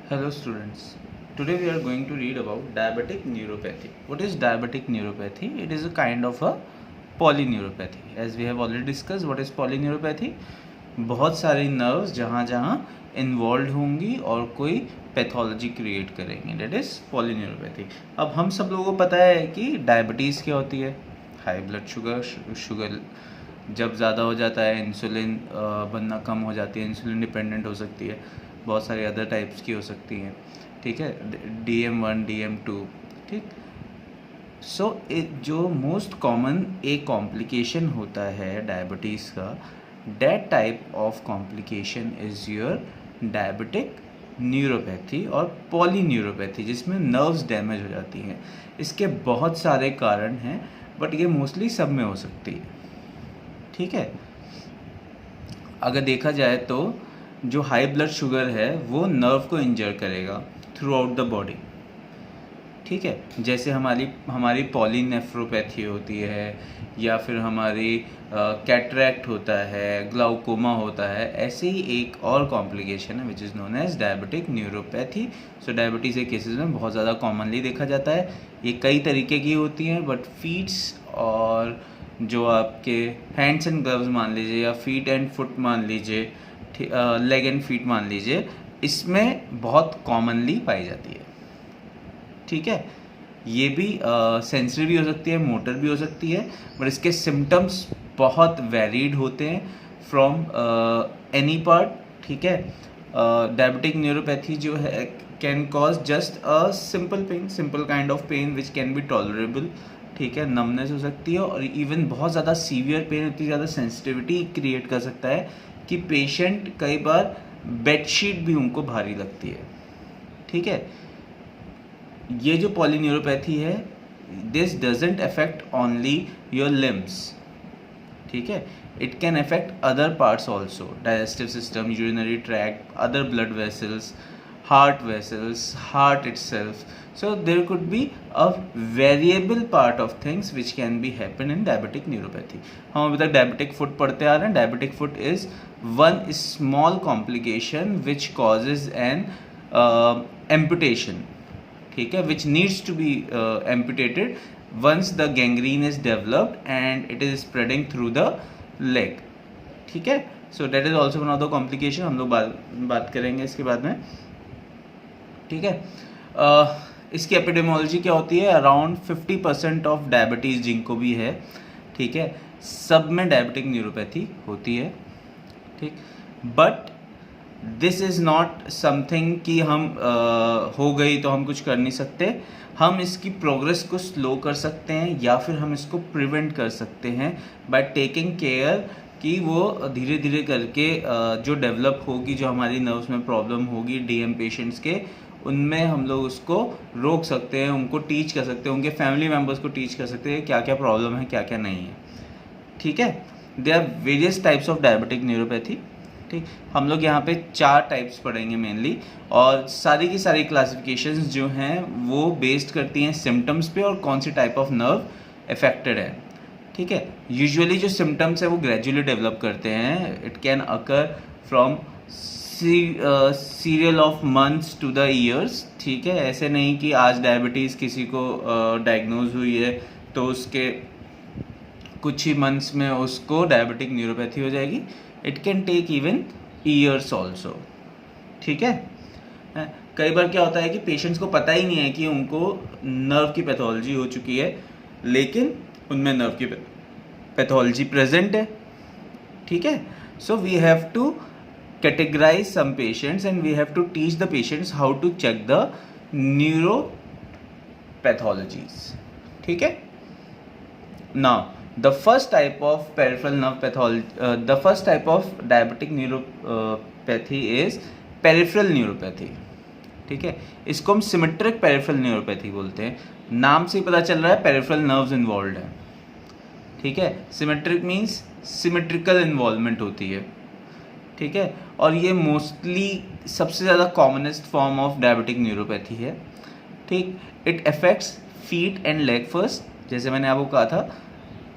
Hello students. Today we are going to read about diabetic neuropathy. What is diabetic neuropathy? It is a kind of a polyneuropathy. As we have already discussed, what is polyneuropathy? बहुत सारी nerves जहाँ जहाँ involve होंगी और कोई pathology create करेंगे, date is polyneuropathy. अब हम सब लोगों को पता है कि डायबिटीज़ क्या होती है. हाई ब्लड शुगर जब ज़्यादा हो जाता है, इंसुलिन बनना कम हो जाती है, इंसुलिन डिपेंडेंट हो सकती है, बहुत सारी अदर टाइप्स की हो सकती हैं. ठीक है, DM1 DM2. ठीक. सो जो मोस्ट कॉमन एक कॉम्प्लिकेशन होता है डायबिटीज़ का, that type of complication is your diabetic neuropathy और पॉलीन्यूरोपैथी, जिसमें नर्व्स डैमेज हो जाती हैं. इसके बहुत सारे कारण हैं, बट ये मोस्टली सब में हो सकती है. ठीक है, अगर देखा जाए तो जो हाई ब्लड शुगर है वो नर्व को इंजर करेगा थ्रू आउट द बॉडी. ठीक है, जैसे हमारी पॉलीनेफ्रोपैथी होती है, या फिर हमारी कैटरैक्ट होता है, ग्लाउकोमा होता है. ऐसे ही एक और कॉम्प्लिकेशन है which is known as diabetic neuropathy. So diabetes के केसेस में बहुत ज़्यादा कॉमनली देखा जाता है. ये कई तरीके की होती हैं, बट फीट्स और जो आपके हैंड्स एंड ग्लव्स मान लीजिए, या फीट एंड फुट मान लीजिए, लेग एंड फीट मान लीजिए, इसमें बहुत कॉमनली पाई जाती है. ठीक है, ये भी सेंसरी भी हो सकती है, मोटर भी हो सकती है, बट इसके सिम्टम्स बहुत वेरीड होते हैं फ्रॉम एनी पार्ट. ठीक है, डायबिटिक न्यूरोपैथी जो है can cause just a simple pain, simple kind of pain which can be tolerable. ठीक है, नमनेस हो सकती है, और इवन बहुत ज़्यादा सीवियर पेन, इतनी ज़्यादा सेंसिटिविटी क्रिएट कर सकता है कि पेशेंट कई बार बेडशीट भी उनको भारी लगती है. ठीक है, ये जो पॉलीन्यूरोपैथी है, this doesn't affect only your limbs. ठीक है, it can affect other parts also, digestive system, urinary tract, other blood vessels, heart itself. So there could be a variable part of things which can be happen in diabetic neuropathy. हम अभी तक diabetic foot पढ़ते आ रहे हैं. Diabetic foot is one small complication which causes an amputation. ठीक है, which needs to be amputated once the gangrene is developed and it is spreading through the leg. ठीक है, so that is also one of the complication. हम लोग बात करेंगे इसके बाद में. ठीक है, इसकी एपिडेमोलॉजी क्या होती है? अराउंड 50% ऑफ डायबिटीज़ जिनको भी है, ठीक है, सब में डायबिटिक न्यूरोपैथी होती है. ठीक, but this is not something कि हम हो गई तो हम कुछ कर नहीं सकते. हम इसकी प्रोग्रेस को स्लो कर सकते हैं, या फिर हम इसको प्रिवेंट कर सकते हैं बाय टेकिंग केयर कि वो धीरे धीरे करके जो डेवलप होगी, जो हमारी नर्व्स में प्रॉब्लम होगी DM पेशेंट्स के, उनमें हम लोग उसको रोक सकते हैं, उनको टीच कर सकते हैं, उनके फैमिली मेम्बर्स को टीच कर सकते हैं क्या क्या प्रॉब्लम है, क्या क्या नहीं है. ठीक है, they are various types of diabetic neuropathy. ठीक, हम लोग यहाँ पे 4 टाइप्स पढ़ेंगे मेनली, और सारी की सारी क्लासिफिकेशंस जो हैं वो बेस्ड करती हैं सिम्टम्स पे और कौन सी टाइप ऑफ नर्व अफेक्टेड है. ठीक है, यूजुअली जो सिम्टम्स है वो ग्रेजुअली डेवलप करते हैं. It can occur from serial of months to the years. ठीक है, ऐसे नहीं कि आज डायबिटीज़ किसी को डायग्नोज हुई है तो उसके कुछ ही मंथ्स में उसको डायबिटिक न्यूरोपैथी हो जाएगी. It can take even years also. ठीक है, कई बार क्या होता है कि पेशेंट्स को पता ही नहीं है कि उनको नर्व की पैथोलॉजी हो चुकी है, लेकिन उनमें नर्व की पैथोलॉजी प्रेजेंट है. ठीक है, so we have to categorize some patients and we have to teach the patients how to check the neuropathologies. ठीक है, now the first type of peripheral nerve pathology, the first type of diabetic neuropathy is peripheral neuropathy. ठीक है, इसको हम symmetric peripheral neuropathy बोलते हैं. नाम से ही पता चल रहा है पेरिफेरल नर्व्स इन्वॉल्व है. ठीक है, सिमेट्रिक मीन्स सिमेट्रिकल इन्वॉल्वमेंट होती है. ठीक है, और ये मोस्टली सबसे ज़्यादा commonest form of diabetic neuropathy है. ठीक, it affects feet and leg first, जैसे मैंने आपको कहा था.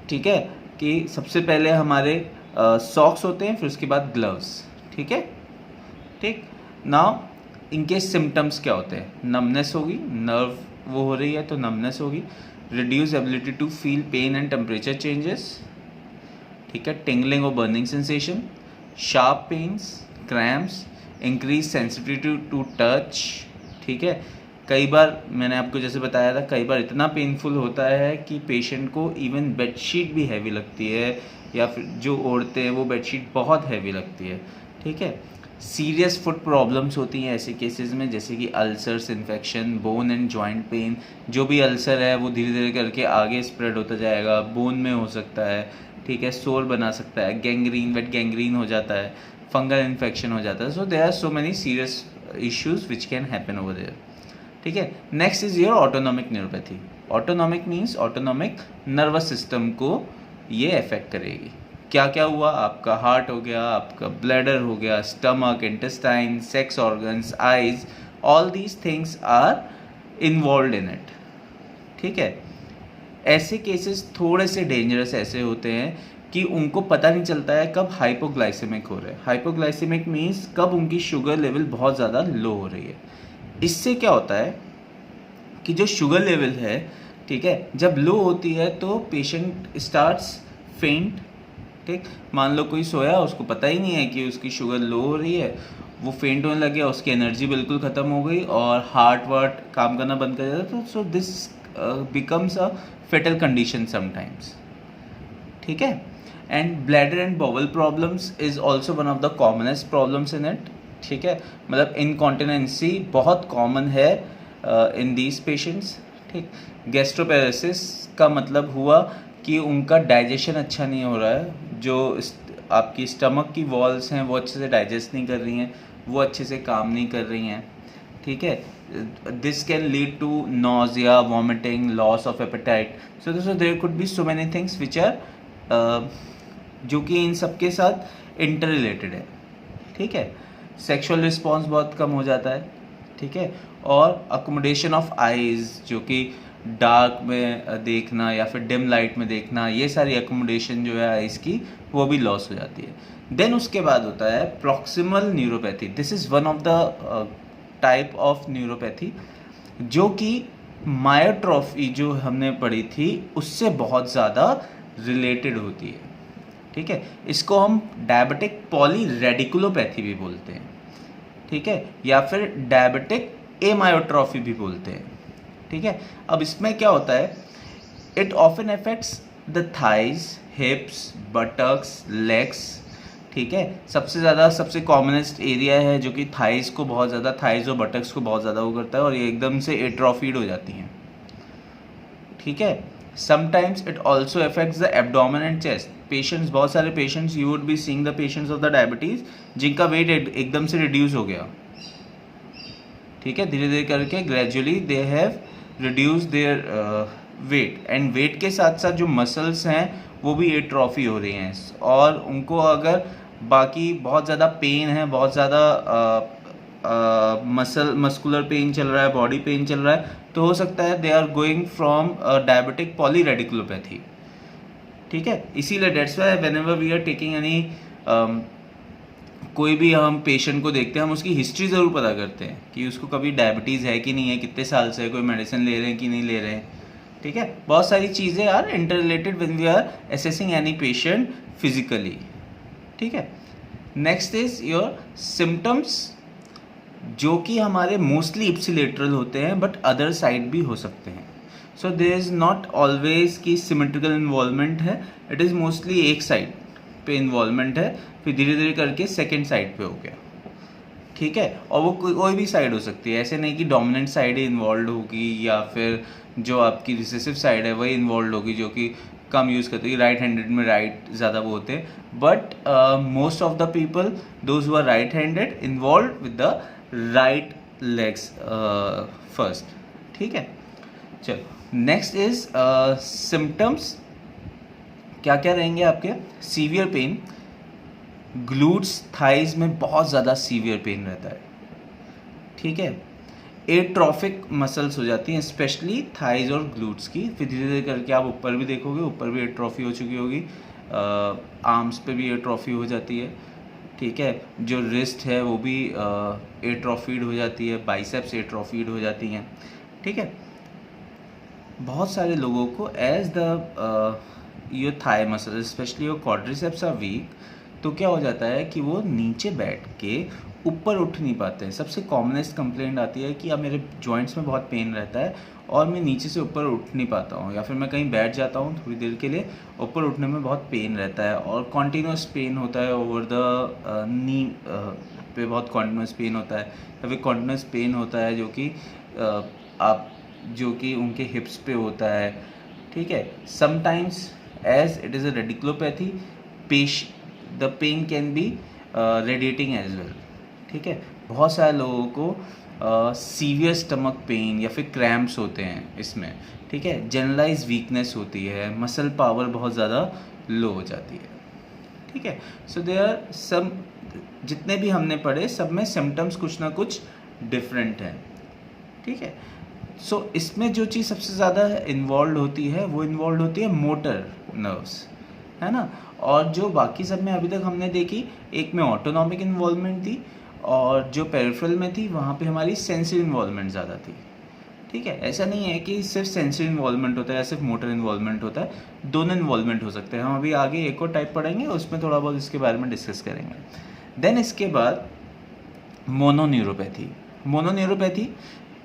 ठीक है, कि सबसे पहले हमारे सॉक्स होते हैं, फिर उसके बाद ग्लव्स. ठीक है, ठीक. नाउ इनके सिम्टम्स क्या होते हैं? नमनेस होगी, नर्व वो हो रही है तो नमनेस होगी, reduce ability to feel pain and temperature changes, ठीक है, टिंगलिंग और burning sensation, sharp pains, cramps, increase sensitivity to touch, ठीक है। कई बार मैंने आपको जैसे बताया था, कई बार इतना पेनफुल होता है कि पेशेंट को इवन बेडशीट भी हैवी लगती है, या फिर जो ओढ़ते हैं वो बेडशीट बहुत हैवी लगती है, ठीक है। सीरियस फुट प्रॉब्लम्स होती हैं ऐसे केसेस में, जैसे कि ulcers, infection, bone and joint pain. जो भी अल्सर है वो धीरे धीरे करके आगे स्प्रेड होता जाएगा, बोन में हो सकता है, ठीक है, सोर बना सकता है, गैंग्रीन, वेट गैंग्रीन हो जाता है, फंगल इन्फेक्शन हो जाता है। So there are so many serious issues which can happen over there, ठीक है। Next is your autonomic neuropathy. Autonomic means autonomic nervous system को ये अफेक्ट करेगी। क्या क्या हुआ? आपका हार्ट हो गया, आपका ब्लैडर हो गया, stomach, intestine, sex organs, eyes, all these things are involve in it, ठीक है। ऐसे केसेस थोड़े से डेंजरस ऐसे होते हैं कि उनको पता नहीं चलता है कब हाइपोग्लाइसेमिक हो रहे हैं। हाइपोग्लाइसेमिक मीन्स कब उनकी शुगर लेवल बहुत ज़्यादा लो हो रही है। इससे क्या होता है कि जो शुगर लेवल है, ठीक है, जब लो होती है तो पेशेंट स्टार्ट्स फेंट, ठीक। मान लो कोई सोया, उसको पता ही नहीं है कि उसकी शुगर लो हो रही है, वो फेंट होने लग गया, उसकी एनर्जी बिल्कुल ख़त्म हो गई और हार्ट वार्ट काम करना बंद कर जाता है। तो so this becomes a fatal condition sometimes, ठीक है। And bladder and bowel problems is also one of the commonest problems in it, ठीक है। मतलब इनकॉन्टिनेंसी बहुत कॉमन है इन दीज पेशेंट्स, ठीक। गैस्ट्रोपेरेसिस का मतलब हुआ कि उनका डाइजेशन अच्छा नहीं हो रहा है, जो आपकी स्टमक की वॉल्स हैं वो अच्छे से डाइजेस्ट नहीं कर रही हैं, वो अच्छे से काम नहीं कर रही हैं, ठीक है। This can lead to nausea, vomiting, loss of appetite. So there could be so many things which are जो कि इन सब के साथ इंटर रिलेटेड है, ठीक है। सेक्सुअल रिस्पॉन्स बहुत कम हो जाता है, ठीक है। और अकोमोडेशन ऑफ आइज़, जो कि डार्क में देखना या फिर डिम लाइट में देखना, ये सारी अकोमोडेशन जो है आइज़ की वो भी लॉस हो जाती है। देन उसके बाद होता है proximal neuropathy. This is one of the type of neuropathy जो कि मायोट्रॉफी जो हमने पढ़ी थी उससे बहुत ज़्यादा रिलेटेड होती है, ठीक है। इसको हम डायबिटिक पॉलीरेडिकुलोपैथी भी बोलते हैं, ठीक है, या फिर डायबिटिक एमायोट्रॉफी भी बोलते हैं, ठीक है। अब इसमें क्या होता है, it often affects the thighs, हिप्स, buttocks, legs, ठीक है। सबसे ज़्यादा सबसे कॉमनेस्ट एरिया है जो कि थाइज को बहुत ज़्यादा, थाइज और बटक्स को बहुत ज़्यादा वो करता है और ये एकदम से एट्रोफीड हो जाती हैं, ठीक है। Sometimes it also affects the abdomen and chest. Patients, बहुत सारे patients, you would be seeing the patients of the diabetes जिनका वेट एकदम से रिड्यूस हो गया, ठीक है, धीरे धीरे करके gradually they have reduce their weight, and weight के साथ साथ जो मसल्स हैं वो भी एट्रोफी हो रही हैं, और उनको अगर बाकी बहुत ज़्यादा पेन है, बहुत ज़्यादा मस्कुलर पेन चल रहा है, बॉडी पेन चल रहा है, तो हो सकता है they are going from diabetic polyradiculopathy, ठीक है। इसीलिए that's why whenever we are taking any, कोई भी हम पेशेंट को देखते हैं हम उसकी हिस्ट्री ज़रूर पता करते हैं कि उसको कभी डायबिटीज़ है कि नहीं है, कितने साल से कोई मेडिसिन ले रहे हैं कि नहीं ले रहे हैं, ठीक है। बहुत सारी चीज़ें are inter related when we are assessing any patient physically, ठीक है। नेक्स्ट इज योर सिम्टम्स, जो कि हमारे मोस्टली इप्सिलेटरल होते हैं बट अदर साइड भी हो सकते हैं। So there is not always की सिमेट्रिकल इन्वॉल्वमेंट है, इट इज़ मोस्टली एक साइड पे इन्वॉल्वमेंट है, फिर धीरे धीरे करके सेकेंड साइड पे हो गया, ठीक है। और वो कोई भी साइड हो सकती है, ऐसे नहीं कि डोमिनेंट साइड ही इन्वॉल्व होगी या फिर जो आपकी रिसेसिव साइड है वही इन्वॉल्व होगी, जो कि कम यूज़ करती है। राइट हैंडेड में राइट ज़्यादा वो होते हैं, but most of the people those who are right handed involve with the right legs first, ठीक है। चलो, नेक्स्ट इज सिम्टम्स क्या क्या रहेंगे आपके। सीवियर पेन, ग्लूट्स, थाइज में बहुत ज़्यादा सीवियर पेन रहता है, ठीक है। एट्रोफिक मसल्स हो जाती हैं स्पेशली थाइज और ग्लूट्स की, फिर धीरे धीरे करके आप ऊपर भी देखोगे, ऊपर भी एट्रोफी हो चुकी होगी, आर्म्स पे भी एट्रोफी हो जाती है, ठीक है, जो रिस्ट है वो भी एट्रोफीड हो जाती है, बाइसेप्स एट्रोफीड हो जाती हैं, ठीक है। बहुत सारे लोगों को as the your thigh muscle specially your quadriceps are weak, तो क्या हो जाता है कि वो नीचे बैठ के ऊपर उठ नहीं पाते हैं। सबसे कॉमनेस्ट कंप्लेंट आती है कि अब मेरे जॉइंट्स में बहुत पेन रहता है और मैं नीचे से ऊपर उठ नहीं पाता हूँ, या फिर मैं कहीं बैठ जाता हूँ थोड़ी देर के लिए, ऊपर उठने में बहुत पेन रहता है और कॉन्टीन्यूस पेन होता है ओवर द नी पे, बहुत कॉन्टीन्यूस पेन होता है, या फिर कॉन्टीन्यूस पेन होता है जो कि उनके हिप्स पे होता है, ठीक है। Sometimes as it is a radiculopathy, the pain can be radiating as well, ठीक है। बहुत सारे लोगों को सीवियर स्टमक पेन या फिर क्रैम्प्स होते हैं इसमें, ठीक है। जनरलाइज वीकनेस होती है, मसल पावर बहुत ज़्यादा लो हो जाती है, ठीक है। सो देयर आर सम, जितने भी हमने पढ़े सब में सिम्टम्स कुछ ना कुछ डिफरेंट हैं, ठीक है। सो इसमें जो चीज़ सबसे ज़्यादा इन्वॉल्व होती है वो इन्वॉल्व होती है मोटर नर्व्स, है ना। और जो बाकी सब में अभी तक हमने देखी, एक में ऑटोनॉमिक इन्वॉल्वमेंट थी और जो पेरिफेरल में थी वहाँ पे हमारी सेंसरी इन्वॉल्वमेंट ज़्यादा थी, ठीक है। ऐसा नहीं है कि सिर्फ सेंसरी इन्वॉल्वमेंट होता है या सिर्फ मोटर इन्वॉल्वमेंट होता है, दोनों इन्वॉल्वमेंट हो सकते हैं। हम अभी आगे एक और टाइप पढ़ेंगे, उसमें थोड़ा बहुत इसके बारे में डिस्कस करेंगे। देन इसके बाद मोनोन्यूरोपैथी। मोनोन्यूरोपैथी,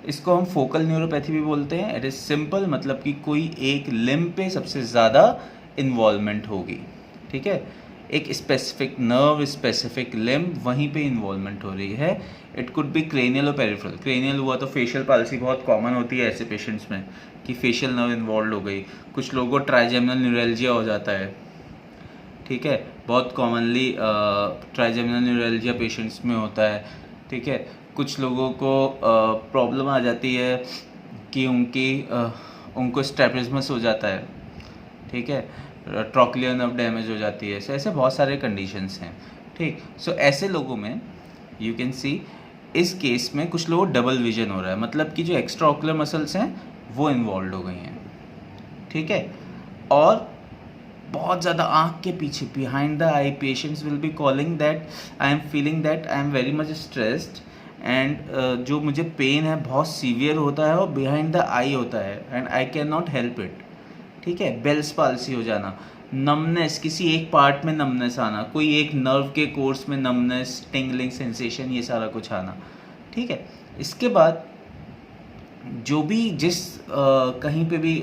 इसको हम फोकल न्यूरोपैथी भी बोलते हैं। इट इज़ सिंपल, मतलब कि कोई एक लिम्ब पे सबसे ज़्यादा इन्वॉल्वमेंट होगी, ठीक है। एक स्पेसिफिक नर्व, स्पेसिफिक लिम्ब, वहीं पे इन्वॉल्वमेंट हो रही है। इट कुड बी क्रेनियल और पेरिफेरल। क्रेनियल हुआ तो फेशियल पाल्सी बहुत कॉमन होती है ऐसे पेशेंट्स में कि फेशियल नर्व इन्वॉल्व हो गई। कुछ लोगों को ट्राइजेमिनल न्यूरैल्जिया हो जाता है, ठीक है, बहुत कॉमनली ट्राइजेमिनल न्यूरैल्जिया पेशेंट्स में होता है, ठीक है। कुछ लोगों को प्रॉब्लम आ जाती है कि उनको स्ट्रैबिज्मस हो जाता है, ठीक है, ट्रॉक्लियर नर्व डैमेज हो जाती है। सो ऐसे बहुत सारे कंडीशंस हैं, ठीक। सो ऐसे लोगों में यू कैन सी, इस केस में कुछ लोगों को डबल विजन हो रहा है, मतलब कि जो एक्स्ट्रा ऑक्युलर मसल्स हैं वो इन्वॉल्व हो गई हैं, ठीक है। और बहुत ज़्यादा आँख के पीछे, behind the I, patients will be calling that I am feeling that I am very much stressed and जो मुझे पेन है बहुत सीवियर होता है और बिहाइंड द आई होता है and I can not help it, ठीक है। बेल्स पाल्सी हो जाना, नमनेस, किसी एक पार्ट में नमनेस आना, कोई एक नर्व के कोर्स में नमनेस, टिंगलिंग सेंसेशन, ये सारा कुछ आना, ठीक है। इसके बाद जो भी कहीं पे भी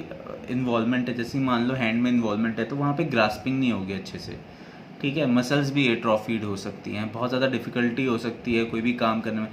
इन्वॉल्वमेंट है, जैसे मान लो हैंड में इन्वॉल्वमेंट है तो वहाँ पे ग्रास्पिंग नहीं होगी अच्छे से, ठीक है। मसल्स भी एट्रोफीड हो सकती हैं, बहुत ज़्यादा डिफ़िकल्टी हो सकती है कोई भी काम करने में।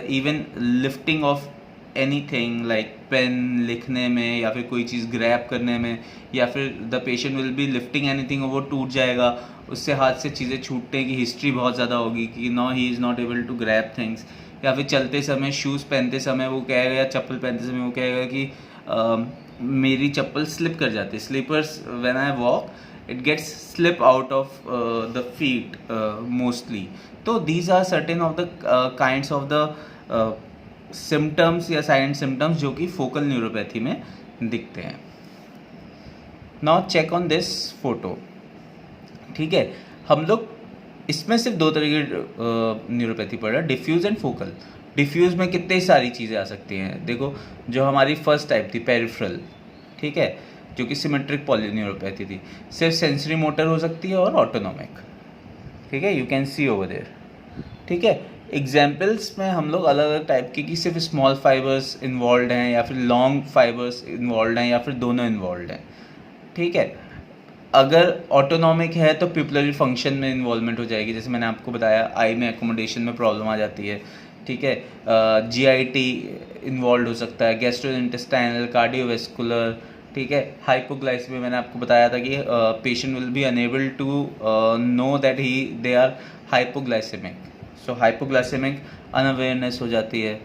Even lifting of anything like pen लिखने में, या फिर कोई चीज़ ग्रैब करने में, या फिर the patient will B lifting anything और वो टूट जाएगा, उससे हाथ से चीज़ें छूटने की हिस्ट्री बहुत ज़्यादा होगी कि no he is not able to grab things. या फिर चलते समय, शूज़ पहनते समय वो कहेगा, या चप्पल पहनते समय वो कहेगा कि मेरी चप्पल स्लिप कर जाती है। Slippers when I walk it gets slip out of the feet mostly. तो these are certain of the kinds of the symptoms या silent symptoms जो कि फोकल न्यूरोपैथी में दिखते हैं। Now check on this photo, ठीक है। हम लोग इसमें सिर्फ दो तरह की न्यूरोपैथी पढ़ रहे हैं, डिफ्यूज एंड फोकल। डिफ्यूज में कितनी सारी चीज़ें आ सकती हैं, देखो जो हमारी फर्स्ट टाइप थी पेरिफेरल, ठीक है, जो कि सिमेट्रिक पॉलीन्यूरोपैथी थी, सिर्फ सेंसरी मोटर हो सकती है और ऑटोनॉमिक, ठीक है, you can see over there, ठीक है। एग्जाम्पल्स में हम लोग अलग अलग टाइप की, कि सिर्फ स्मॉल फाइबर्स इन्वॉल्व हैं या फिर लॉन्ग फाइबर्स इन्वॉल्व हैं या फिर दोनों इन्वॉल्व हैं, ठीक है। अगर ऑटोनॉमिक है तो पिपुलरी फंक्शन में इन्वॉल्वमेंट हो जाएगी, जैसे मैंने आपको बताया आई में एकोमोडेशन में प्रॉब्लम आ जाती है, ठीक है। जीआईटी इन्वॉल्व हो सकता है, गैस्ट्रोइंटेस्टाइनल, कार्डियोवेस्कुलर, ठीक है। हाइपोग्लाइसेमिया मैंने आपको बताया था कि patient will be unable to know that they are hypoglycaemic, so hypoglycaemic unawareness हो जाती है।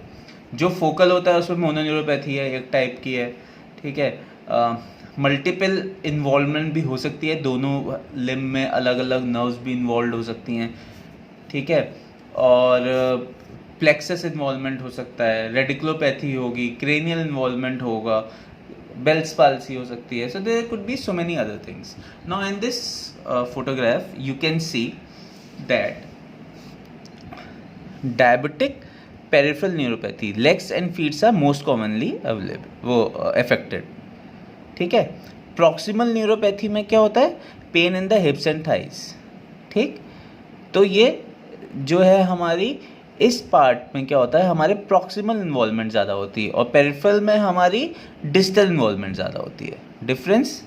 जो फोकल होता है उसमें मोनोन्यूरोपैथी है, एक टाइप की है, ठीक है। मल्टीपल इन्वॉल्वमेंट भी हो सकती है, दोनों लिम्ब में अलग अलग नर्व्स भी इन्वॉल्व हो सकती हैं, ठीक है। और प्लेक्सस इन्वॉल्वमेंट हो सकता है, रेडिकुलोपैथी होगी, क्रेनियल इन्वॉल्वमेंट होगा, बेल्स पाल्सी हो सकती है। So there could be so many other things. Now in this photograph you can see that diabetic peripheral neuropathy legs and feet are most commonly affected. ठीक है. Proximal neuropathy में क्या होता है? Pain in the हिप्स and thighs. ठीक. तो ये जो है हमारी इस पार्ट में क्या होता है, हमारे प्रॉक्सिमल इन्वॉल्वमेंट ज़्यादा होती है और पेरिफेरल में हमारी डिस्टल इन्वॉल्वमेंट ज़्यादा होती है. डिफरेंस.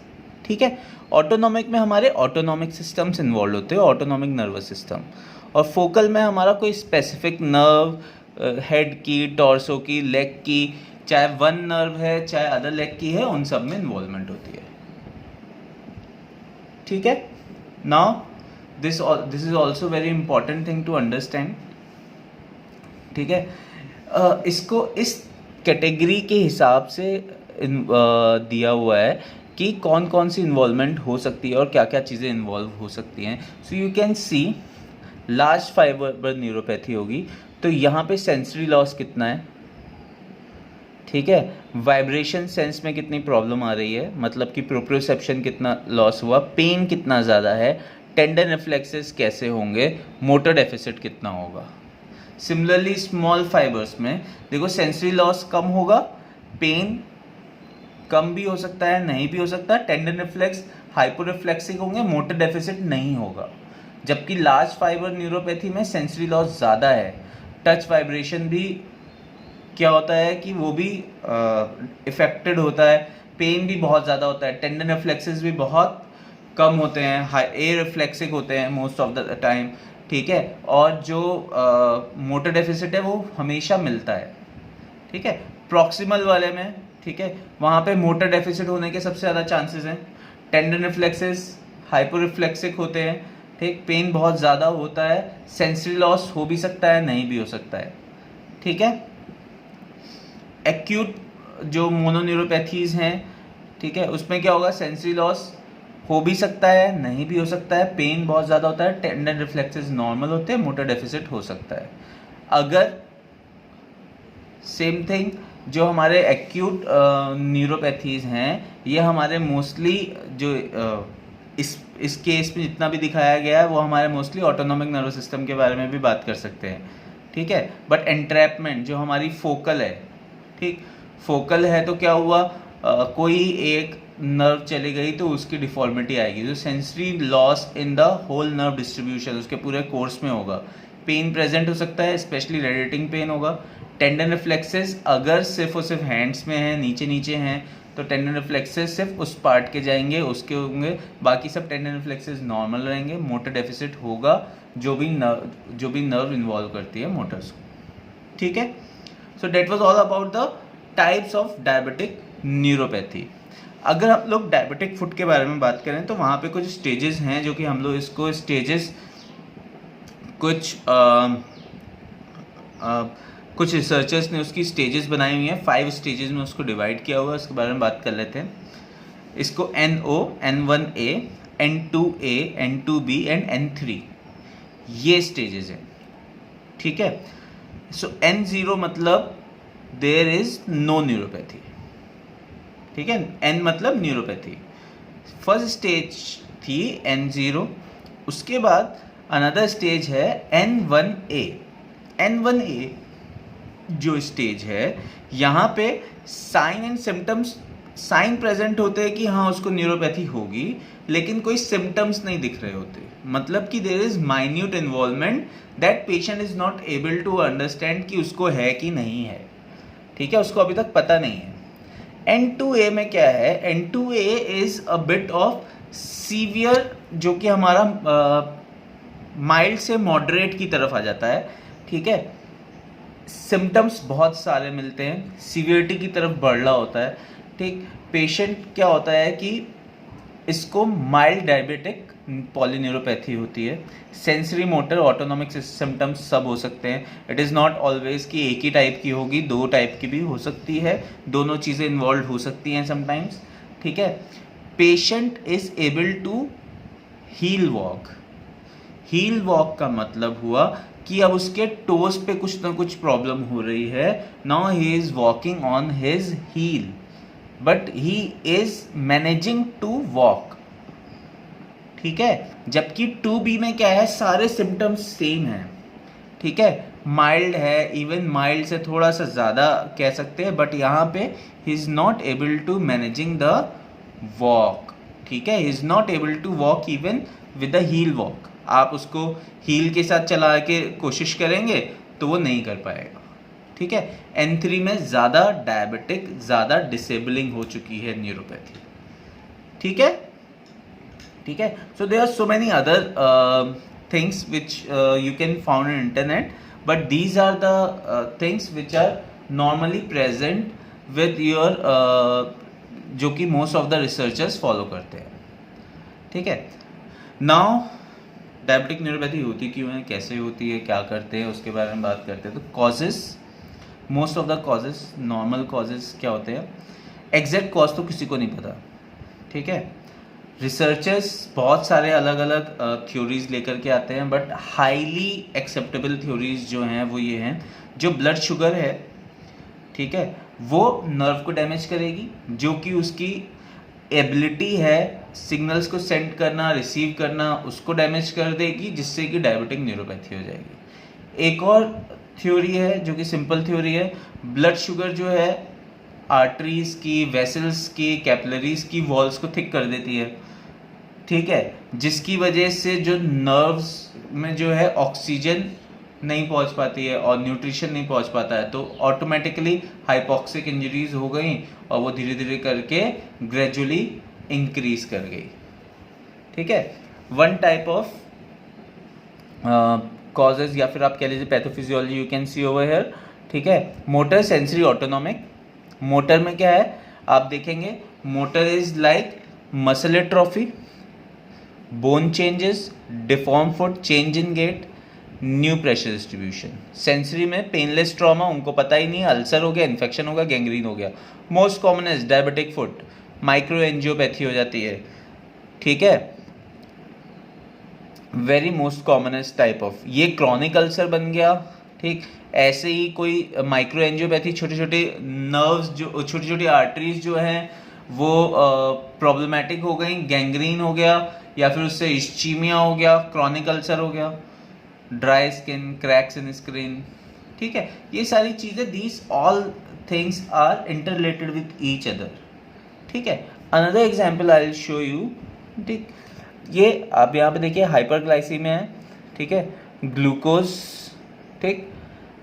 ठीक है. ऑटोनॉमिक में हमारे ऑटोनॉमिक सिस्टम्स इन्वॉल्व होते हैं, ऑटोनॉमिक नर्वस सिस्टम. और फोकल में हमारा कोई स्पेसिफिक नर्व, हेड की, टॉर्सो की, लेग की, चाहे वन नर्व है चाहे अदर लेग की है, उन सब में इन्वॉल्वमेंट होती है. ठीक है. Now this is also very important thing to understand. ठीक है. इसको इस कैटेगरी के हिसाब से दिया हुआ है कि कौन कौन सी इन्वॉल्वमेंट हो सकती है और क्या क्या चीज़ें इन्वॉल्व हो सकती हैं. So you can C large fibre neuropathy होगी तो यहाँ पे सेंसरी लॉस कितना है. ठीक है. वाइब्रेशन सेंस में कितनी प्रॉब्लम आ रही है, मतलब कि प्रोप्रियोसेप्शन कितना लॉस हुआ, पेन कितना ज़्यादा है, टेंडन रिफ्लेक्सेस कैसे होंगे, मोटर डेफिसिट कितना होगा. सिमिलरली स्मॉल फाइबर्स में देखो सेंसरी लॉस कम होगा, पेन कम भी हो सकता है, नहीं भी हो सकता, टेंडन रिफ्लेक्स हाइपोरिफ्लेक्सिक होंगे, मोटर डेफिसिट नहीं होगा. जबकि लार्ज फाइबर न्यूरोपैथी में सेंसरी लॉस ज़्यादा है, टच वाइब्रेशन भी क्या होता है कि वो भी इफेक्टेड होता है, पेन भी बहुत ज़्यादा होता है, टेंडन रिफ्लेक्सेस भी बहुत कम होते हैं, एयर रिफ्लेक्सिक होते हैं मोस्ट ऑफ द टाइम. ठीक है. और जो मोटर डेफिसिट है वो हमेशा मिलता है. ठीक है. प्रॉक्सिमल वाले में, ठीक है, वहाँ पे मोटर डेफिसिट होने के सबसे ज़्यादा चांसेस हैं, टेंडन रिफ्लेक्सेस हाइपोरिफ्लेक्सिक होते हैं. ठीक. पेन बहुत ज़्यादा होता है, सेंसरी लॉस हो भी सकता है, नहीं भी हो सकता है. ठीक है. एक्यूट जो मोनोन्यूरोपैथीज हैं, ठीक है, उसमें क्या होगा, सेंसरी लॉस हो भी सकता है, नहीं भी हो सकता है, पेन बहुत ज़्यादा होता है, टेंडन रिफ्लेक्सेस नॉर्मल होते हैं, मोटर डेफिसिट हो सकता है. अगर सेम थिंग जो हमारे एक्यूट न्यूरोपैथीज हैं, ये हमारे मोस्टली जो इस केस में जितना भी दिखाया गया है वो हमारे मोस्टली ऑटोनॉमिक नर्वस सिस्टम के बारे में भी बात कर सकते हैं. ठीक है. बट एंट्रैपमेंट जो हमारी फोकल है, ठीक, फोकल है तो क्या हुआ, कोई एक नर्व चली गई तो उसकी डिफॉर्मिटी आएगी, जो sensory loss in the whole nerve distribution उसके पूरे कोर्स में होगा. पेन प्रेजेंट हो सकता है, स्पेशली रेडिएटिंग पेन होगा. टेंडन रिफ्लेक्सेस अगर सिर्फ और सिर्फ हैंड्स में है, नीचे नीचे हैं, तो टेंडन रिफ्लेक्सेस सिर्फ उस पार्ट के जाएंगे, उसके होंगे, बाकी सब टेंडन रिफ्लेक्सेस नॉर्मल रहेंगे. मोटर डेफिसिट होगा जो भी नर्व इन्वॉल्व करती है मोटर्स को. ठीक है. So that was all about the types of diabetic neuropathy. अगर हम लोग डायबिटिक फुट के बारे में बात करें तो वहाँ पे कुछ स्टेजेस हैं जो कि हम लोग इसको स्टेजेस कुछ रिसर्चर्स ने उसकी स्टेजेस बनाई हुई हैं, 5 स्टेजेस में उसको डिवाइड किया हुआ है, उसके बारे में बात कर लेते हैं. इसको NO, N1A, N2A, N2B and N3 ये स्टेजेस हैं. ठीक है. सो N0 मतलब देयर इज नो न्यूरोपैथी. ठीक है. N मतलब न्यूरोपैथी. फर्स्ट स्टेज थी N0. उसके बाद अनदर स्टेज है N1A. N1A जो स्टेज है, यहाँ पे sign and symptoms, sign present होते हैं कि हाँ उसको न्यूरोपैथी होगी, लेकिन कोई सिम्टम्स नहीं दिख रहे होते, मतलब कि there is minute involvement that patient is not able to understand कि उसको है कि नहीं है. ठीक है. उसको अभी तक पता नहीं है. N2A में क्या है, N2A is a bit of severe, जो कि हमारा माइल्ड से मॉडरेट की तरफ आ जाता है. ठीक है. सिम्टम्स बहुत सारे मिलते हैं, सीवियरिटी की तरफ बढ़ रहा होता है. ठीक. पेशेंट क्या होता है कि इसको माइल्ड डायबिटिक पॉलीन्यूरोपैथी होती है. सेंसरी मोटर ऑटोनॉमिक सिम्टम्स सब हो सकते हैं. इट इज़ नॉट ऑलवेज कि एक ही टाइप की होगी, 2 टाइप की भी हो सकती है, दोनों चीज़ें इन्वॉल्व हो सकती हैं समटाइम्स. ठीक है. Patient is able to heel walk. Heel walk का मतलब हुआ कि अब उसके टोज पे कुछ ना कुछ प्रॉब्लम हो रही है. Now he is walking on his heel but he is managing to walk. ठीक है. जबकि 2B में क्या है, सारे सिम्टम्स सेम हैं, ठीक है, माइल्ड है, इवन माइल्ड से थोड़ा सा ज़्यादा कह सकते हैं, बट यहाँ पे he is not able to managing the walk, ठीक है, he is not able to walk even with the heel walk. आप उसको हील के साथ चला के कोशिश करेंगे तो वो नहीं कर पाएगा, ठीक है। N3 में ज़्यादा डायबिटिक, ज़्यादा डिसेबलिंग हो चुकी है न्यूरोपैथी, ठीक है, ठीक है। So there are so many other things which you can found on internet, but these are the things which are normally present with your जो कि most of the researchers follow करते हैं, ठीक है। नाउ डायबिटिक न्यूरोपैथी होती क्यों है, कैसे होती है, क्या करते हैं, उसके बारे में बात करते हैं। तो causes, most of the causes, normal causes क्या होते हैं, एग्जैक्ट कॉज तो किसी को नहीं पता, ठीक है। रिसर्चर्स बहुत सारे अलग अलग थ्योरीज लेकर के आते हैं, बट हाईली एक्सेप्टेबल थ्योरीज जो हैं वो ये हैं, जो ब्लड शुगर है, ठीक है, वो नर्व को डैमेज करेगी, जो कि उसकी एबिलिटी है सिग्नल्स को सेंड करना, रिसीव करना, उसको डैमेज कर देगी, जिससे कि डायबिटिक न्यूरोपैथी हो जाएगी। एक और थ्योरी है जो कि सिंपल थ्योरी है, ब्लड शुगर जो है आर्टरीज की, वेसल्स की, कैपिलरीज की वॉल्स को थिक कर देती है, ठीक है, जिसकी वजह से जो नर्व्स में जो है ऑक्सीजन नहीं पहुंच पाती है और न्यूट्रिशन नहीं पहुंच पाता है, तो ऑटोमेटिकली हाइपोक्सिक इंजरीज हो गई और वो धीरे धीरे करके ग्रेजुअली इंक्रीज कर गई, ठीक है। वन टाइप ऑफ कॉजेज, या फिर आप कह लीजिए pathophysiology, you can see over here, ठीक है। Motor, sensory, autonomic. मोटर में क्या है, आप देखेंगे motor is like muscle atrophy, bone changes, deform foot, change in gait, new pressure distribution. Sensory में पेनलेस ट्रॉमा, उनको पता ही नहीं, अल्सर हो गया, इन्फेक्शन हो गया, गैंग्रीन हो गया। Most common is diabetic foot, micro angiopathy हो जाती है, ठीक है, very most commonest type of. ये क्रॉनिक अल्सर बन गया, ठीक। ऐसे ही कोई माइक्रो एंजियोपैथी, छोटे छोटे नर्व्स, जो छोटी छोटी आर्टरीज जो हैं वो प्रॉब्लमेटिक हो गई, गैंग्रीन हो गया, या फिर उससे इश्चीमिया हो गया, क्रॉनिक अल्सर हो गया, dry skin, cracks in skin, ठीक है। ये सारी चीज़ें, these all things are interrelated with each other, ठीक है। Another example I will show you, ठीक। ये आप यहाँ पे देखिए हाइपरग्लाइसीमिया है, ठीक है, ग्लूकोज, ठीक,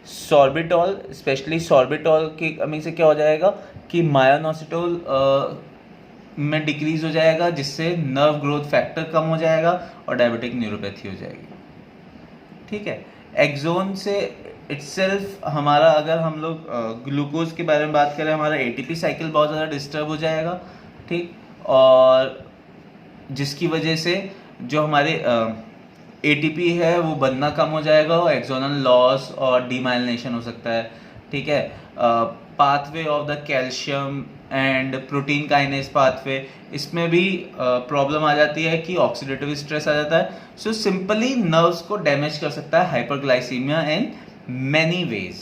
सॉर्बिटॉल, स्पेशली सॉर्बिटॉल की कमी से क्या हो जाएगा कि मायोनोसिटोल में डिक्रीज हो जाएगा, जिससे नर्व ग्रोथ फैक्टर कम हो जाएगा और डायबिटिक न्यूरोपैथी हो जाएगी, ठीक है। एक्सोन से इटसेल्फ हमारा, अगर हम लोग ग्लूकोज के बारे में बात करें, हमारा एटीपी साइकिल बहुत ज़्यादा डिस्टर्ब हो जाएगा, ठीक, और जिसकी वजह से जो हमारे एटीपी है वो बनना कम हो जाएगा और एक्सोनल लॉस और डीमाइलिनेशन हो सकता है, ठीक है। Pathway of the calcium and protein kinase pathway, इसमें भी प्रॉब्लम आ जाती है कि ऑक्सीडेटिव स्ट्रेस आ जाता है। सो सिंपली नर्व्स को डैमेज कर सकता है hyperglycaemia in many ways.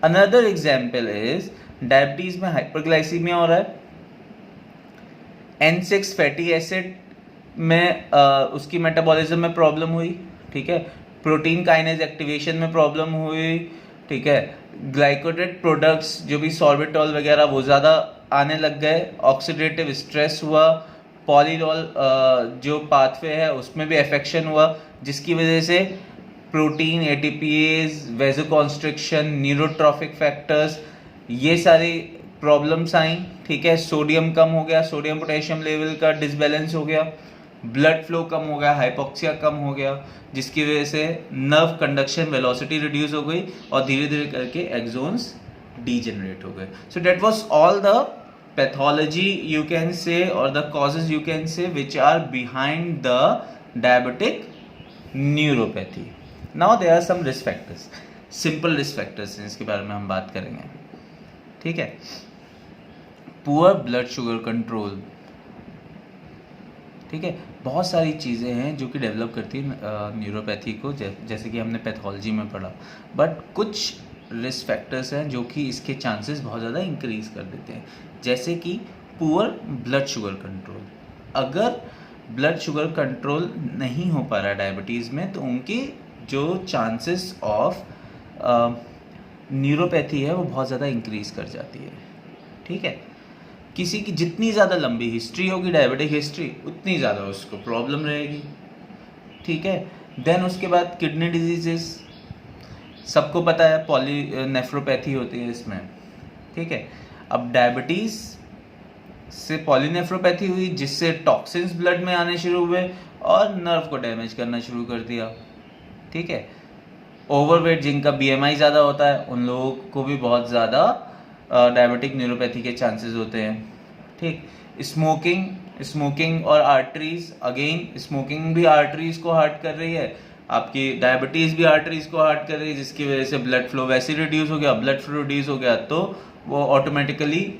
Another example is diabetes में हाइपरग्लाइसीमिया हो रहा है, N6 फैटी एसिड में उसकी मेटाबॉलिज्म में प्रॉब्लम हुई, ठीक है, प्रोटीन काइनेज एक्टिवेशन में प्रॉब्लम हुई, ठीक है, ग्लाइकोडेट प्रोडक्ट्स जो भी सॉर्बिटॉल वगैरह वो ज़्यादा आने लग गए, ऑक्सीडेटिव स्ट्रेस हुआ, पॉलीडॉल जो पाथवे है उसमें भी अफेक्शन हुआ, जिसकी वजह से protein, ATPase, vasoconstriction, neurotrophic factors, ये सारी प्रॉब्लम्स आई, ठीक है। सोडियम कम हो गया, सोडियम पोटेशियम लेवल का डिसबैलेंस हो गया, ब्लड फ्लो कम हो गया, हाइपोक्सिया कम हो गया, जिसकी वजह से नर्व कंडक्शन वेलोसिटी रिड्यूस हो गई और धीरे धीरे करके एक्सोन्स डीजेनरेट हो गए। So that was all the pathology you can say और the causes you can say which are behind the diabetic neuropathy. Now there are some risk factors, simple risk factors हैं, इसके बारे में हम बात करेंगे, ठीक है। पुअर ब्लड शुगर कंट्रोल, ठीक है, बहुत सारी चीज़ें हैं जो कि डेवलप करती है न्यूरोपैथी को, जैसे कि हमने पैथोलॉजी में पढ़ा, बट कुछ रिस्क फैक्टर्स हैं जो कि इसके चांसेस बहुत ज़्यादा इंक्रीज कर देते हैं, जैसे कि पुअर ब्लड शुगर कंट्रोल। अगर ब्लड शुगर कंट्रोल नहीं हो पा रहा है डायबिटीज़ में, तो उनकी जो चांसेस ऑफ न्यूरोपैथी है वो बहुत ज़्यादा इंक्रीज़ कर जाती है। ठीक है, किसी की जितनी ज़्यादा लंबी हिस्ट्री होगी, डायबिटिक हिस्ट्री, उतनी ज़्यादा उसको प्रॉब्लम रहेगी। ठीक है, देन उसके बाद किडनी डिजीजेस, सबको पता है पॉलीनेफ्रोपैथी होती है इसमें। ठीक है, अब डायबिटीज़ से पॉलीनेफ्रोपैथी हुई, जिससे टॉक्सिन्स ब्लड में आने शुरू हुए और नर्व को डैमेज करना शुरू कर दिया। ठीक है, ओवरवेट जिनका बीएमआई ज़्यादा होता है उन लोगों को भी बहुत ज़्यादा डायबिटिक न्यूरोपैथी के चांसेस होते हैं। ठीक, स्मोकिंग और आर्टरीज, अगेन स्मोकिंग भी आर्टरीज को हार्ट कर रही है, आपकी डायबिटीज़ भी आर्टरीज को हार्ट कर रही है, जिसकी वजह से ब्लड फ्लो वैसे ही रिड्यूस हो गया। ब्लड फ्लो रिड्यूस हो गया तो वो ऑटोमेटिकली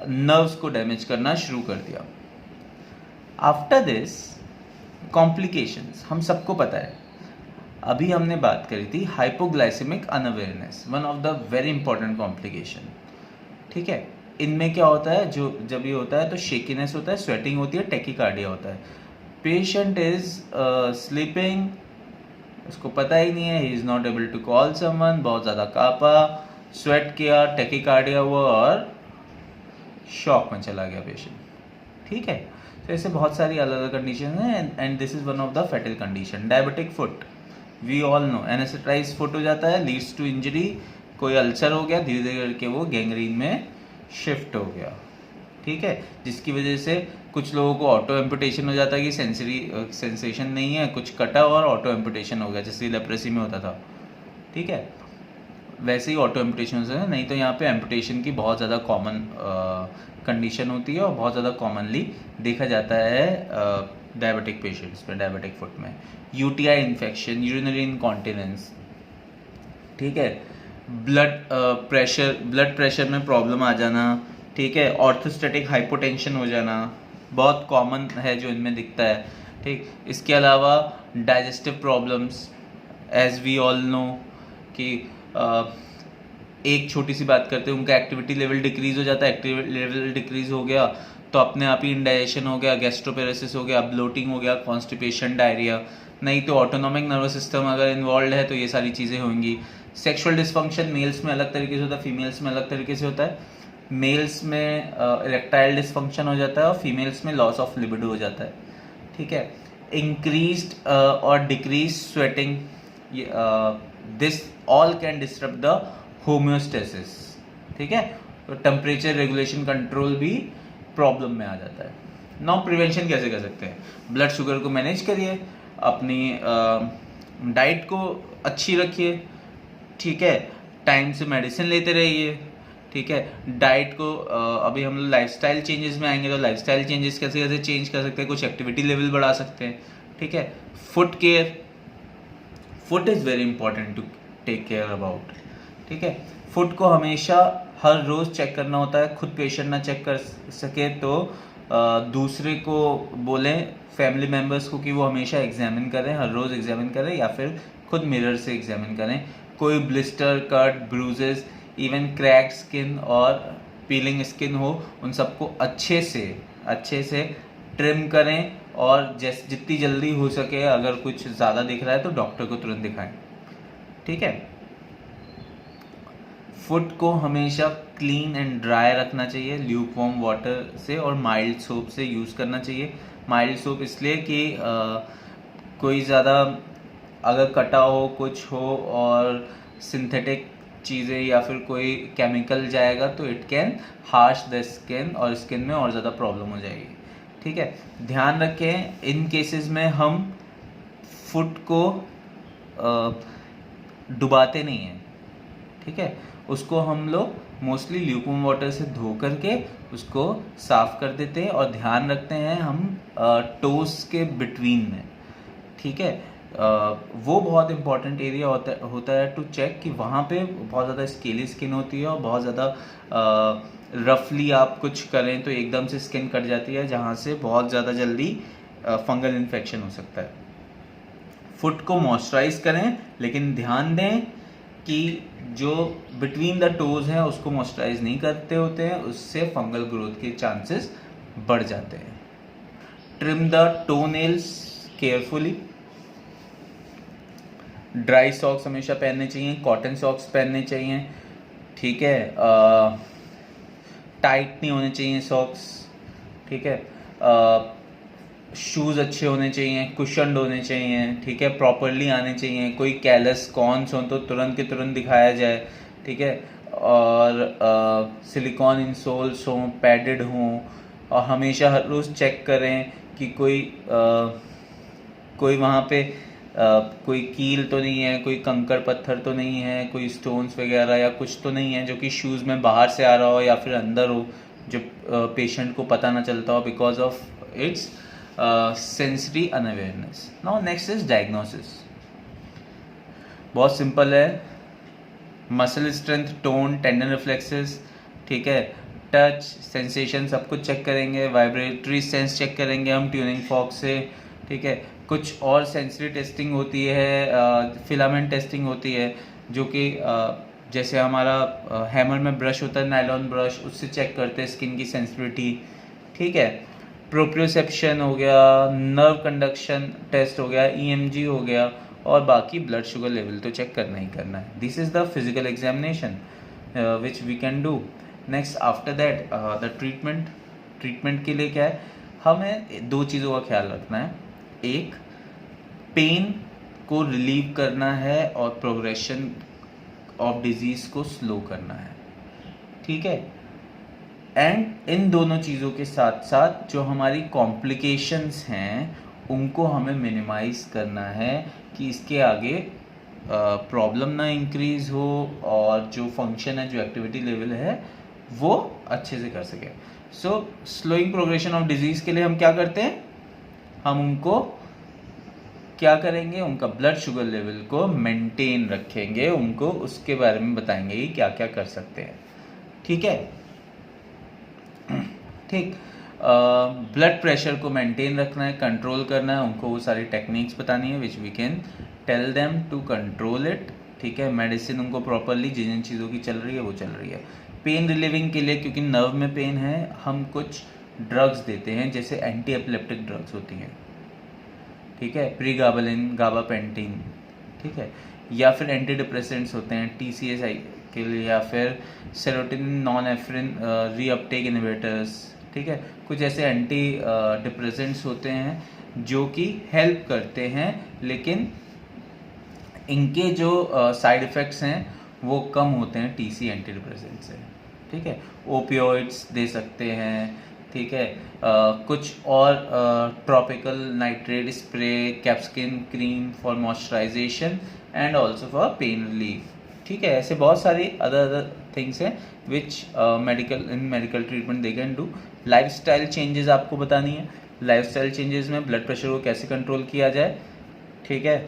नर्व्स को डैमेज करना शुरू कर दिया। आफ्टर दिस कॉम्प्लिकेशंस, हम सबको पता है, अभी हमने बात करी थी hypoglycaemic unawareness, one of the very important complication. ठीक है, इनमें क्या होता है, जो जब ये होता है तो शेकीनेस होता है, स्वेटिंग होती है, टेकिकार्डिया होता है। पेशेंट इज स्लीपिंग, उसको पता ही नहीं है, he is not able to call someone, बहुत ज़्यादा काँपा, स्वेट किया, टेकिकार्डिया हुआ और शॉक में चला गया पेशेंट। ठीक है, तो ऐसे बहुत सारी अलग अलग कंडीशन हैं and this is one of the fatal condition. Diabetic foot, we all know, anaesthetise foot हो जाता है, लीड्स टू इंजरी, कोई अल्सर हो गया, धीरे धीरे करके वो गैंग्रीन में शिफ्ट हो गया। ठीक है, जिसकी वजह से कुछ लोगों को ऑटो एम्पुटेशन हो जाता है कि सेंसेशन नहीं है, कुछ कटा और ऑटो एम्पुटेशन हो गया, जैसे लेप्रेसी में होता था। ठीक है, वैसे ही ऑटो एम्पुटेशन है, नहीं तो यहाँ पे एम्पुटेशन की बहुत ज़्यादा कॉमन कंडीशन होती है और बहुत ज़्यादा कॉमनली देखा जाता है डायबिटिक पेशेंट्स में, डायबिटिक फुट में। UTI infection, urinary incontinence. ठीक है, ब्लड प्रेशर में प्रॉब्लम आ जाना। ठीक है, ऑर्थोस्टैटिक हाइपोटेंशन हो जाना बहुत कॉमन है जो इनमें दिखता है। ठीक, इसके अलावा digestive problems, as we all know कि एक छोटी सी बात करते हैं, उनका एक्टिविटी लेवल डिक्रीज हो जाता है, एक्टिविटी लेवल डिक्रीज हो गया तो अपने आप ही इंडाइजेशन हो गया, गैस्ट्रोपेरेसिस हो गया, ब्लोटिंग हो गया, कॉन्स्टिपेशन, डायरिया, नहीं तो ऑटोनॉमिक नर्वस सिस्टम अगर इन्वॉल्व है तो ये सारी चीज़ें होंगी। सेक्सुअल डिस्फंक्शन मेल्स में अलग तरीके से होता है, फीमेल्स में अलग तरीके से होता है। मेल्स में इरेक्टाइल डिस्फंक्शन हो जाता है और फीमेल्स में लॉस ऑफ लिबिडो हो जाता है। ठीक है, इंक्रीज्ड और decrease sweating, this all can disturb the homeostasis. ठीक है, तो टेम्परेचर रेगुलेशन कंट्रोल भी प्रॉब्लम में आ जाता है। नाउ प्रिवेंशन कैसे कर सकते हैं? ब्लड शुगर को मैनेज करिए, अपनी डाइट को अच्छी रखिए। ठीक है, टाइम से मेडिसिन लेते रहिए। ठीक है, डाइट को अभी हम लाइफस्टाइल चेंजेस में आएंगे तो लाइफस्टाइल चेंजेस कैसे कैसे चेंज कर सकते हैं, कुछ एक्टिविटी लेवल बढ़ा सकते हैं। ठीक है, foot care, foot is very important to take care about. ठीक है, फुट को हमेशा हर रोज़ चेक करना होता है, खुद पेशेंट ना चेक कर सके तो दूसरे को बोलें, फैमिली मेम्बर्स को, कि वो हमेशा एग्जामिन करें, हर रोज़ एग्जामिन करें या फिर खुद मिरर से एग्जामिन करें। कोई blister, cut, bruises, even crack skin और पीलिंग स्किन हो, उन सबको अच्छे से ट्रिम करें और जितनी जल्दी हो सके अगर कुछ ज़्यादा दिख रहा है तो डॉक्टर को तुरंत दिखाएं। ठीक है, फुट को हमेशा क्लीन एंड ड्राई रखना चाहिए, ल्यूक वार्म वाटर से और माइल्ड सोप से यूज़ करना चाहिए। माइल्ड सोप इसलिए कि कोई ज़्यादा अगर कटा हो, कुछ हो और सिंथेटिक चीज़ें या फिर कोई केमिकल जाएगा तो it can harsh the skin और स्किन में और ज़्यादा प्रॉब्लम हो जाएगी। ठीक है, ध्यान रखें इन केसेस में हम फुट को डुबाते नहीं हैं। ठीक है, उसको हम लोग मोस्टली ल्यूकवार्म वाटर से धो करके उसको साफ़ कर देते हैं और ध्यान रखते हैं हम टोस के बिटवीन में। ठीक है, वो बहुत इंपॉर्टेंट एरिया होता है टू चेक कि वहाँ पे बहुत ज़्यादा स्केली स्किन होती है और बहुत ज़्यादा रफली आप कुछ करें तो एकदम से स्किन कट जाती है, जहाँ से बहुत ज़्यादा जल्दी फंगल इन्फेक्शन हो सकता है। फुट को मॉइस्चराइज करें, लेकिन ध्यान दें कि जो बिटवीन द टोज है उसको मॉइस्चराइज नहीं करते होते हैं, उससे फंगल ग्रोथ के चांसेस बढ़ जाते हैं। Trim the toe nails carefully. Dry socks हमेशा पहनने चाहिए, कॉटन सॉक्स पहनने चाहिए, ठीक है। टाइट नहीं होने चाहिए सॉक्स, ठीक है। शूज़ अच्छे होने चाहिए, कुशन्ड होने चाहिए, ठीक है, प्रॉपरली आने चाहिए। कोई कैलस कॉन्स हो तो तुरंत के तुरंत दिखाया जाए, ठीक है। और सिलिकॉन इंसोल्स हों, पैडेड हों, और हमेशा हर रोज़ चेक करें कि कोई वहाँ पे कोई कील तो नहीं है, कोई कंकड़ पत्थर तो नहीं है, कोई स्टोन्स वगैरह या कुछ तो नहीं है जो कि शूज़ में बाहर से आ रहा हो या फिर अंदर हो, जो पेशेंट को पता ना चलता हो because of its sensory unawareness. Now next is diagnosis. बहुत सिंपल है, muscle strength, tone, tendon reflexes, ठीक है, टच, सेंसेशन सब कुछ चेक करेंगे। वाइब्रेटरी सेंस चेक करेंगे हम ट्यूनिंग फॉर्क से, ठीक है। कुछ और सेंसरी टेस्टिंग होती है, फिलामेंट टेस्टिंग होती है, जो कि जैसे हमारा हैमर में ब्रश होता है, नायलॉन ब्रश, उससे चेक करते हैं स्किन की सेंसिटिविटी, ठीक है। प्रोप्रियोसेप्शन हो गया, नर्व कंडक्शन टेस्ट हो गया, EMG हो गया, और बाकी ब्लड शुगर लेवल तो चेक करना ही करना है। This is the physical examination which we can do. Next after that the treatment के लिए क्या है, हमें 2 चीज़ों का ख्याल रखना है। एक, पेन को रिलीव करना है और प्रोग्रेशन ऑफ डिजीज़ को स्लो करना है, ठीक है। एंड इन दोनों चीज़ों के साथ साथ जो हमारी कॉम्प्लिकेशंस हैं उनको हमें मिनिमाइज करना है कि इसके आगे प्रॉब्लम ना इंक्रीज हो और जो फंक्शन है, जो एक्टिविटी लेवल है, वो अच्छे से कर सके। सो स्लोइंग प्रोग्रेशन ऑफ डिजीज़ के लिए हम क्या करते हैं, हम उनको क्या करेंगे, उनका ब्लड शुगर लेवल को मेंटेन रखेंगे, उनको उसके बारे में बताएंगे कि क्या क्या कर सकते हैं, ठीक है। ठीक, ब्लड प्रेशर को मेंटेन रखना है, कंट्रोल करना है, उनको वो सारी टेक्निक्स बतानी है which we can tell them to control it, ठीक है। मेडिसिन उनको प्रॉपरली जिन जिन चीज़ों की चल रही है वो चल रही है। पेन रिलीविंग के लिए, क्योंकि नर्व में पेन है, हम कुछ ड्रग्स देते हैं, जैसे एंटी एपिलेप्टिक ड्रग्स होती हैं, ठीक है, प्रीगाबालिन, गाबापेंटिन, ठीक है, या फिर एंटी डिप्रेसेंट्स होते हैं TCS के लिए, या फिर सेरोटोनिन नॉनएफ्रिन रीअपटेक इनहिबिटर्स, ठीक है। कुछ ऐसे एंटी डिप्रेसेंट्स होते हैं जो कि हेल्प करते हैं, लेकिन इनके जो साइड इफ़ेक्ट्स हैं वो कम होते हैं TC एंटी डिप्रेसेंट से, ठीक है। ओपियोइड्स दे सकते हैं, ठीक है। कुछ और tropical nitrate spray, capsaicin cream for moisturisation and also for pain relief, ठीक है। ऐसे बहुत सारी अदर थिंग्स हैं which medical treatment they can do. Lifestyle changes आपको बतानी है। लाइफस्टाइल चेंजेस में ब्लड प्रेशर को कैसे कंट्रोल किया जाए, ठीक है।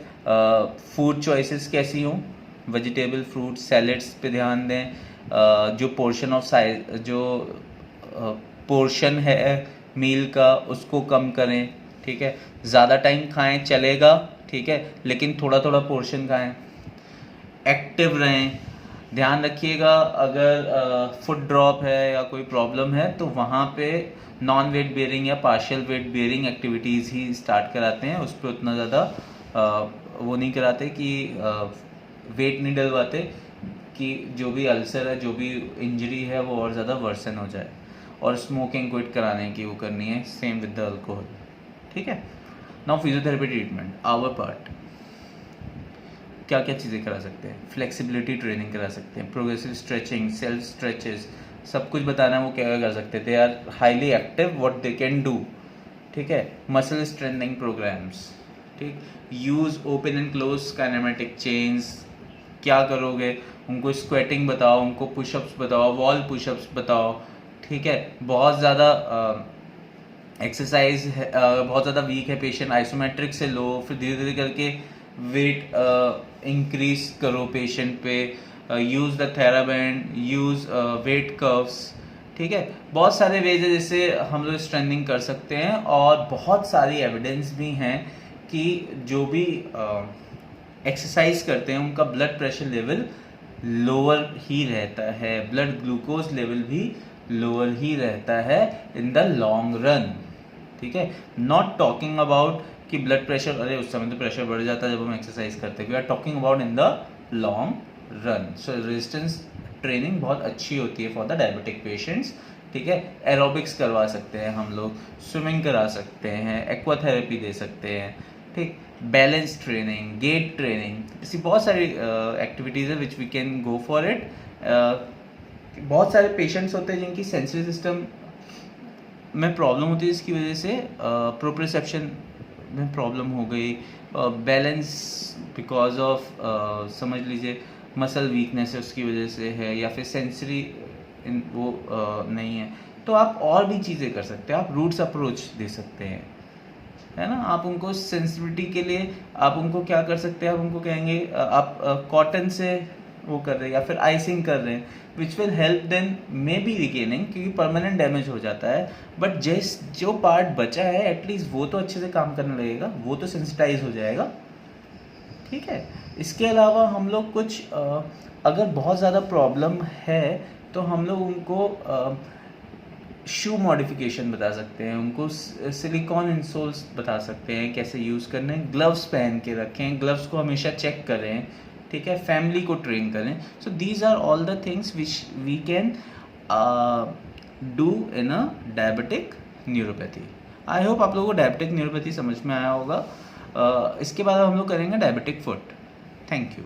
फूड चॉइसेस कैसी हों, वेजिटेबल, फ्रूट, सैलेड्स पे ध्यान दें। जो पोर्शन ऑफ साइज, जो पोर्शन है मील का, उसको कम करें, ठीक है। ज़्यादा टाइम खाएं चलेगा, ठीक है, लेकिन थोड़ा थोड़ा पोर्शन खाएं। एक्टिव रहें, ध्यान रखिएगा अगर फुट ड्रॉप है या कोई प्रॉब्लम है तो वहाँ पे नॉन वेट बेयरिंग या पार्शियल वेट बेयरिंग एक्टिविटीज़ ही स्टार्ट कराते हैं। उस पर उतना ज़्यादा वो नहीं कराते कि वेट नहीं डलवाते कि जो भी अल्सर है, जो भी इंजरी है, वो और ज़्यादा वर्सन हो जाए। और स्मोकिंग क्विट कराने की वो करनी है, सेम विद द अल्कोहल, ठीक है। Now physiotherapy treatment, our part, क्या क्या चीज़ें करा सकते हैं। फ्लेक्सिबिलिटी ट्रेनिंग करा सकते हैं, प्रोग्रेसिव स्ट्रेचिंग, सेल्फ स्ट्रेचेस, सब कुछ बताना है वो क्या क्या कर सकते हैं। They are highly active, what they can do, ठीक है। मसल स्ट्रेंथनिंग प्रोग्राम्स, ठीक। Use open and close kinematic chains, क्या करोगे, उनको स्क्वेटिंग बताओ, उनको पुशअप्स बताओ, वॉल पुशअप्स बताओ, ठीक है। बहुत ज़्यादा एक्सरसाइज बहुत ज़्यादा वीक है पेशेंट, आइसोमेट्रिक से लो, फिर धीरे धीरे करके वेट इंक्रीज करो पेशेंट पे। Use the theraband, use weight curves, ठीक है। बहुत सारे वेज है जिससे हम लोग स्ट्रेंथनिंग कर सकते हैं, और बहुत सारी एविडेंस भी हैं कि जो भी एक्सरसाइज करते हैं उनका ब्लड प्रेशर लेवल लोअर ही रहता है, ब्लड ग्लूकोज लेवल भी लोअर ही रहता है इन द लॉन्ग रन, ठीक है, नॉट टॉकिंग अबाउट कि ब्लड प्रेशर, अरे उस समय तो प्रेशर बढ़ जाता है जब हम एक्सरसाइज करते हैं, we are talking about in the long run. So resistance training बहुत अच्छी होती है फॉर द डायबिटिक पेशेंट्स, ठीक है। एरोबिक्स करवा सकते हैं हम लोग, स्विमिंग करा सकते हैं, एक्वाथेरेपी दे सकते हैं, ठीक, बैलेंस ट्रेनिंग, गेट ट्रेनिंग, ऐसी बहुत सारी एक्टिविटीज़ है which we can go for it. बहुत सारे पेशेंट्स होते हैं जिनकी सेंसरी सिस्टम में प्रॉब्लम होती है, इसकी वजह से प्रोप्रिसेप्शन में प्रॉब्लम हो गई, बैलेंस बिकॉज ऑफ समझ लीजिए मसल वीकनेस है उसकी वजह से है, या फिर सेंसरी वो नहीं है, तो आप और भी चीज़ें कर सकते हैं। आप रूट्स अप्रोच दे सकते हैं, है ना। आप उनको सेंसिटिविटी के लिए आप उनको क्या कर सकते हैं, आप उनको कहेंगे आप कॉटन से वो कर रहे हैं या फिर आइसिंग कर रहे हैं, which will help then may be regaining, क्योंकि परमानेंट डैमेज हो जाता है, बट जो पार्ट बचा है एटलीस्ट वो तो अच्छे से काम करने लगेगा, वो तो सेंसिटाइज हो जाएगा, ठीक है। इसके अलावा हम लोग कुछ अगर बहुत ज़्यादा प्रॉब्लम है तो हम लोग उनको शू मॉडिफिकेशन बता सकते हैं, उनको सिलिकॉन इंसोल्स बता सकते हैं कैसे यूज़ करने हैं, ग्लव्स पहन के रखें, ग्लव्स को हमेशा चेक करें, ठीक है, फैमिली को ट्रेन करें। So these are all the things which we can do in a diabetic neuropathy. I hope आप लोगों को डायबिटिक न्यूरोपैथी समझ में आया होगा। इसके बाद हम लोग करेंगे डायबिटिक फुट। Thank you.